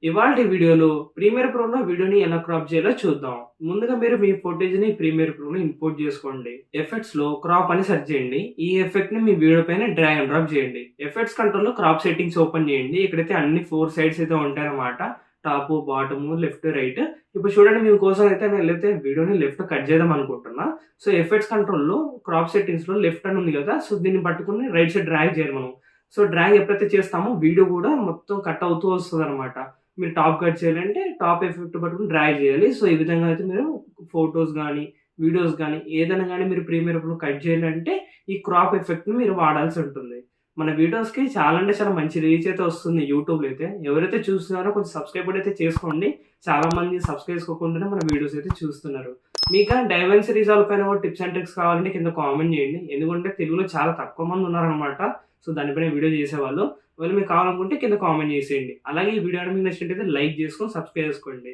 ఇవాల్టి వీడియోలో ప్రీమియర్ ప్రోలో వీడియోని ఎలా క్రాప్ చేయాలో చూద్దాం. ముందుగా మీరు మీ ఫుటేజ్‌ని ప్రీమియర్ ప్రోలో ఇంపోర్ట్ చేసుకోండి. ఎఫెక్ట్స్‌లో క్రాప్ అని సెర్చ్ చేయండి. ఈ ఎఫెక్ట్‌ని మీ వీడియో పైన డ్రాగ్ అండ్ డ్రాప్ చేయండి. ఎఫెక్ట్స్ కంట్రోల్‌లో క్రాప్ సెట్టింగ్స్ ఓపెన్ చేయండి. ఇక్కడైతే అన్ని 4 సైడ్స్ అయితే ఉంటాయన్నమాట. Top, bottom, left, right. ఇప్పుడు చూడండి మీకోసం అయితే నేనైతే వీడియోని లెఫ్ట్ కట్ చేద్దాం అనుకుంటున్నా. సో, ఎఫెక్ట్స్ కంట్రోల్‌లో క్రాప్ సెట్టింగ్స్‌లో లెఫ్ట్ అని ఉంది కదా! సో, దీన్ని పట్టుకొని రైట్ సైడ్ డ్రాగ్ చేయాలి మనం. సో, డ్రాగ్ ఎప్పుడైతే చేస్తామో వీడియో కూడా మొత్తం కట్ అవుతూ వస్తదనమాట. మీరు టాప్ కట్ చేయాలంటే టాప్ ఎఫెక్ట్ పట్టుకొని డ్రాగ్ చేయాలి. సో, ఈ విధంగా అయితే మీరు ఫోటోస్ గానీ, వీడియోస్ గానీ ఏదైనా గానీ మీరు ప్రీమియర్ ప్రో కట్ చేయాలంటే ఈ క్రాప్ ఎఫెక్ట్‌ని మీరు వాడాల్సి ఉంటుంది. మన వీడియోస్‌కి చాలా అంటే చాలా మంచి రీచ్ అయితే వస్తుంది యూట్యూబ్‌లో అయితే. ఎవరైతే చూస్తున్నారో కొంచెం సబ్స్క్రైబ్ కూడా అయితే చేసుకోండి. చాలా మంది సబ్స్క్రైబ్ చేసుకోకుండానే మన వీడియోస్ అయితే చూస్తున్నారు. మీకా డైమెన్షన్ రిజాల్వ్ పైన కూడా టిప్స్ అండ్ ట్రిక్స్ కావాలంటే కింద కామెంట్ చేయండి. ఎందుకంటే తెలుగులో చాలా తక్కువ మంది ఉన్నారనమాట. సో, దానిపైన వీడియో చేసేవాళ్ళు. ఒకవేళ మీకు కావాలనుకుంటే కింద కామెంట్ చేసేయండి. అలాగే ఈ వీడియో మీకు నచ్చినట్టయితే లైక్ చేసుకొని సబ్స్క్రైబ్ చేసుకోండి.